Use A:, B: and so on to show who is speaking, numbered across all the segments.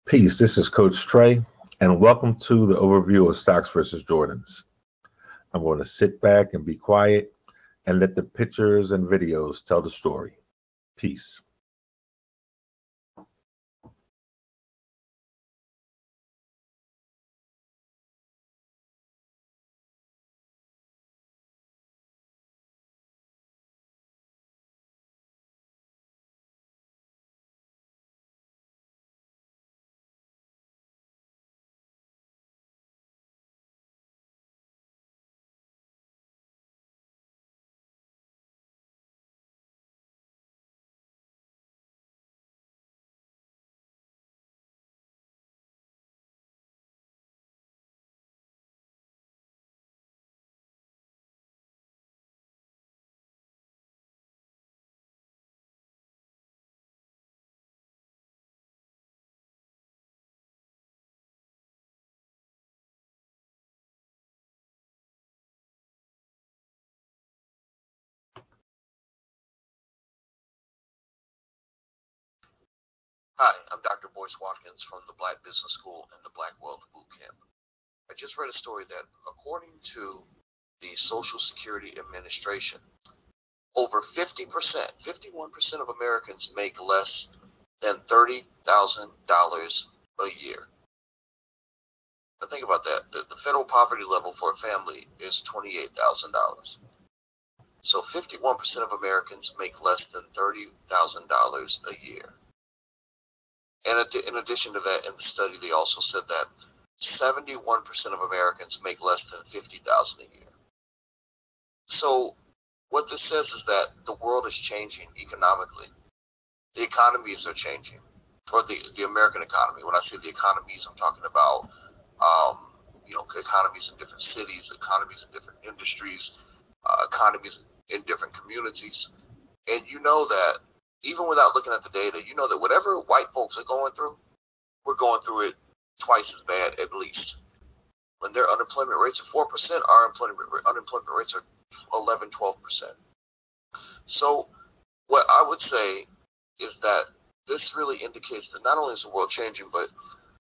A: Peace. This is Coach Trey, and welcome to the overview of stocks versus Jordyns. I'm going to sit back and be quiet and let the pictures and videos tell the story. Peace.
B: Hi, I'm Dr. Boyce Watkins from the Black Business School and the Black Wealth Bootcamp. I just read a story that, according to the Social Security Administration, over 50%, 51% of Americans make less than $30,000 a year. Now think about that. The federal poverty level for a family is $28,000. So 51% of Americans make less than $30,000 a year. And in addition to that, in the study, they also said that 71% of Americans make less than $50,000 a year. So what this says is that the world is changing economically. The economies are changing, or the American economy. When I say the economies, I'm talking about economies in different cities, economies in different industries, economies in different communities. And you know that even without looking at the data, you know that whatever white folks are going through, we're going through it twice as bad at least. When their unemployment rates are 4%, our unemployment rates are 11, 12%. So what I would say is that this really indicates that not only is the world changing, but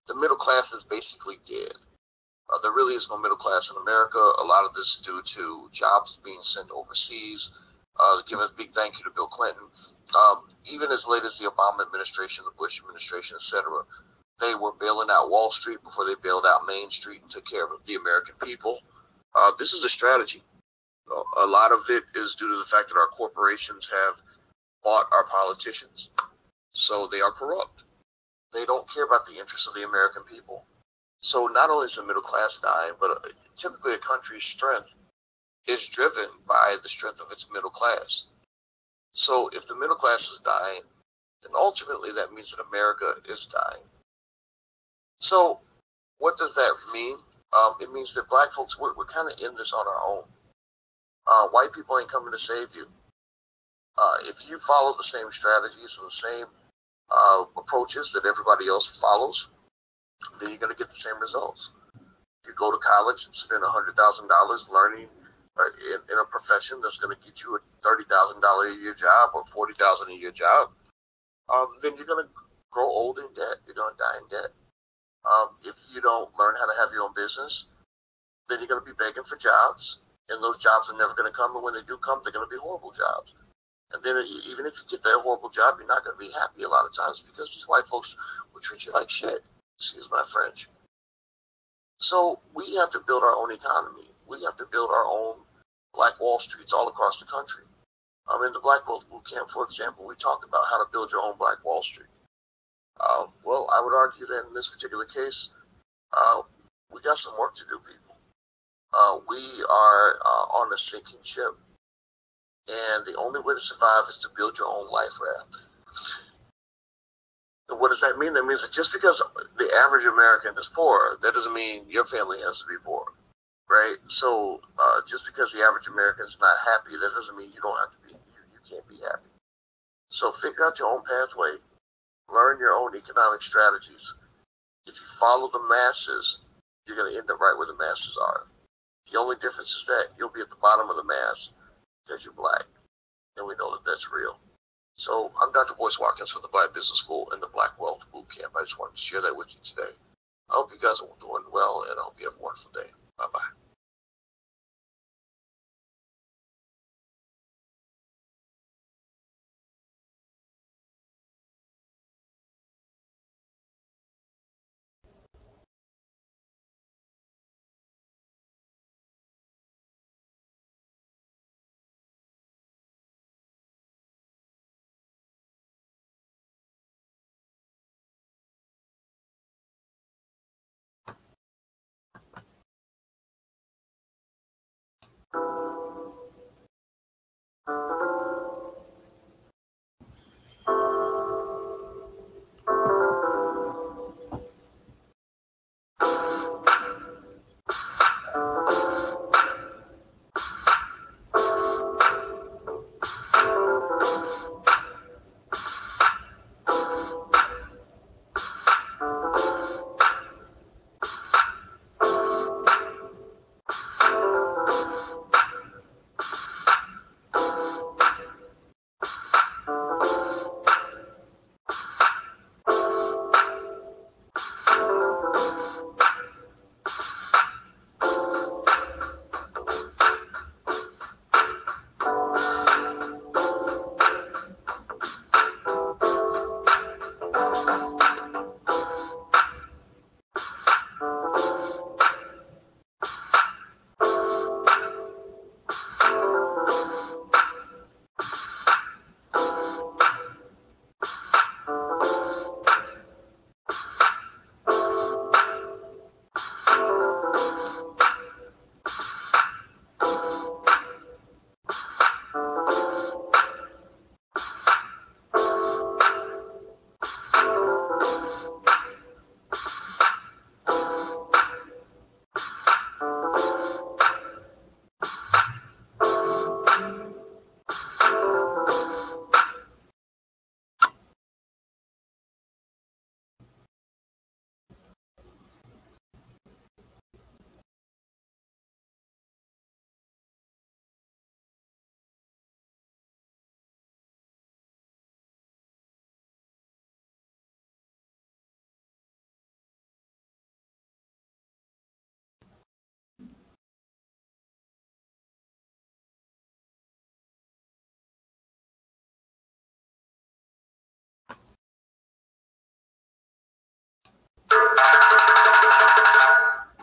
B: the middle class is basically dead. There really is no middle class in America. A lot of this is due to jobs being sent overseas. Give a big thank you to Bill Clinton. Even as late as the Obama administration, the Bush administration, etc., they were bailing out Wall Street before they bailed out Main Street and took care of the American people. This is a strategy. A lot of it is due to the fact that our corporations have bought our politicians, so they are corrupt. They don't care about the interests of the American people. So not only is the middle class dying, but typically a country's strength is driven by the strength of its middle class. So if the middle class is dying, then ultimately that means that America is dying. So what does that mean? It means that black folks, we're kind of in this on our own. White people ain't coming to save you. If you follow the same strategies and the same approaches that everybody else follows, then you're going to get the same results. You go to college and spend $100,000 learning in a profession that's going to get you a $30,000 a year job or $40,000 a year job, then you're going to grow old in debt. You're going to die in debt. If you don't learn how to have your own business, then you're going to be begging for jobs, and those jobs are never going to come, and when they do come, they're going to be horrible jobs. And then even if you get that horrible job, you're not going to be happy a lot of times because these white folks will treat you like shit. Excuse my French. So we have to build our own economy. We have to build our own Black Wall Streets all across the country. In the Black Wealth Bootcamp, for example, we talk about how to build your own Black Wall Street. Well, I would argue that in this particular case, we got some work to do, people. We are on a sinking ship, and the only way to survive is to build your own life raft. So what does that mean? That means that just because the average American is poor, that doesn't mean your family has to be poor, right? So just because the average American is not happy, that doesn't mean you don't have to be. You can't be happy. So figure out your own pathway. Learn your own economic strategies. If you follow the masses, you're going to end up right where the masses are. The only difference is that you'll be at the bottom of the mass because you're black, and we know that that's real. So I'm Dr. Boyce Watkins from the Black Business School and the Black Wealth Bootcamp. I just wanted to share that with you today. I hope you guys are doing well, and I hope you have a wonderful day. Bye-bye.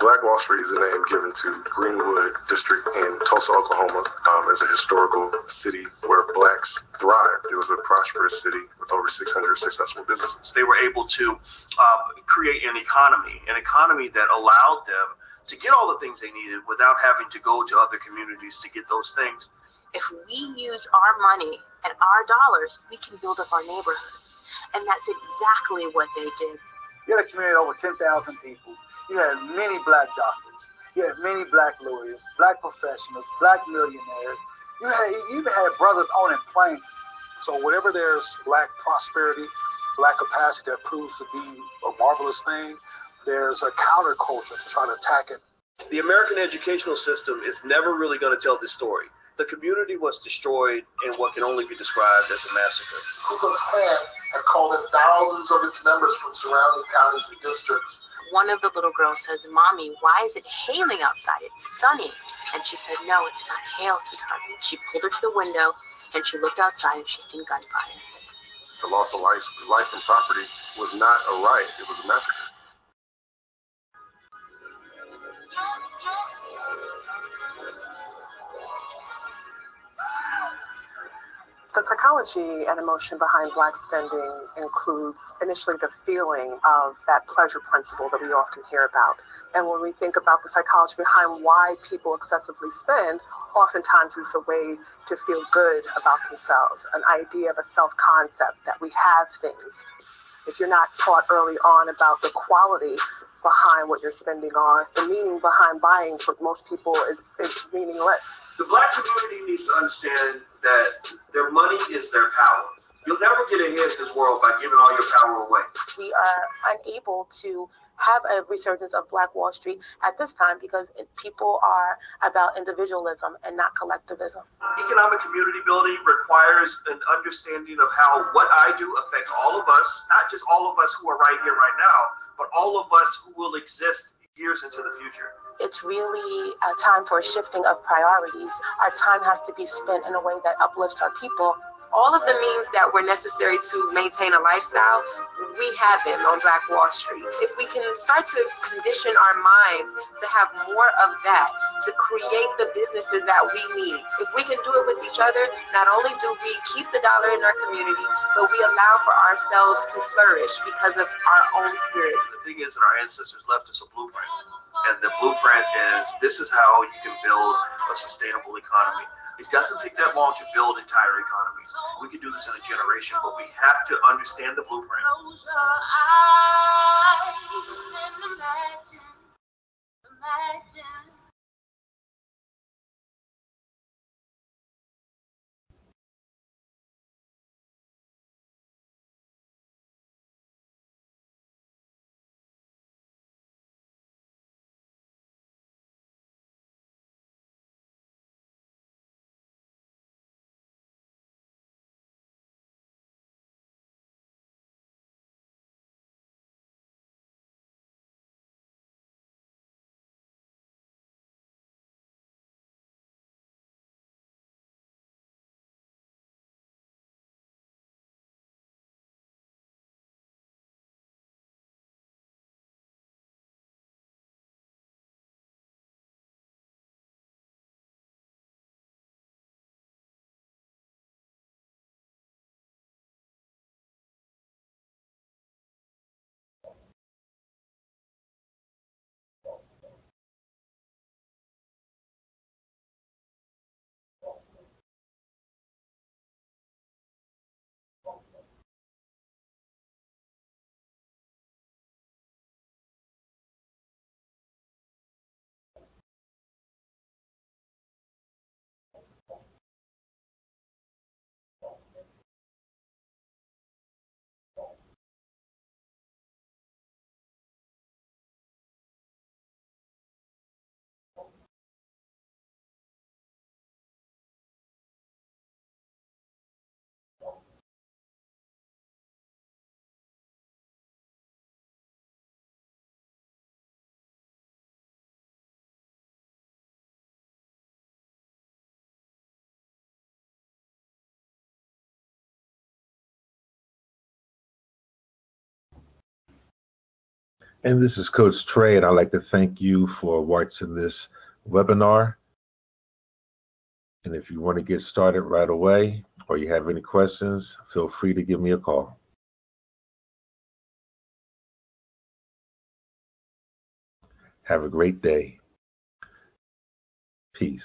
C: Black Wall Street is a name given to Greenwood District in Tulsa, Oklahoma, as a historical city where blacks thrived. It was a prosperous city with over 600 successful businesses.
D: They were able to create an economy that allowed them to get all the things they needed without having to go to other communities to get those things.
E: If we use our money and our dollars, we can build up our neighborhoods. And that's exactly what they did.
F: You had a community of over 10,000 people. You had many black doctors. You had many black lawyers, black professionals, black millionaires. You even had brothers owning planes. So wherever there's black prosperity, black capacity that proves to be a marvelous thing, there's a counterculture to try to attack it.
D: The American educational system is never really going to tell this story. The community was destroyed in what can only be described as a massacre.
G: Ku Klux Klan had called in thousands of its members from surrounding counties and districts.
E: One of the little girls says, "Mommy, why is it hailing outside? It's sunny." And she said, "No, it's not hail, sweetheart." She pulled her to the window, and she looked outside, and she'd seen gunfire.
C: The loss of life and property was not a riot. It was a massacre.
H: The psychology and emotion behind black spending includes initially the feeling of that pleasure principle that we often hear about. And when we think about the psychology behind why people excessively spend, oftentimes it's a way to feel good about themselves, an idea of a self-concept that we have things. If you're not taught early on about the quality behind what you're spending on, the meaning behind buying for most people is meaningless.
D: The black community needs to understand that their money is their power. You'll never get ahead in this world by giving all your power away.
I: We are unable to
H: have a resurgence of Black Wall Street at this time because people are about individualism and not collectivism.
D: Economic community building requires an understanding of how what I do affects all of us, not just all of us who are right here, right now, but all of us who will exist years into the future.
H: It's really a time for a shifting of priorities. Our time has to be spent in a way that uplifts our people.
E: All of the means that were necessary to maintain a lifestyle, we have them on Black Wall Street. If we can start to condition our minds to have more of that, to create the businesses that we need, if we can do it with each other, not only do we keep the dollar in our community, but we allow for ourselves to flourish because of our own spirit.
D: The thing is that our ancestors left us a blueprint. And the blueprint is, this is how you can build a sustainable economy. It doesn't take that long to build entire economies. We can do this in a generation, but we have to understand the blueprint.
I: Close your eyes and imagine.
A: And this is Coach Trey, and I'd like to thank you for watching this webinar. And if you want to get started right away or you have any questions, feel free to give me a call. Have a great day. Peace.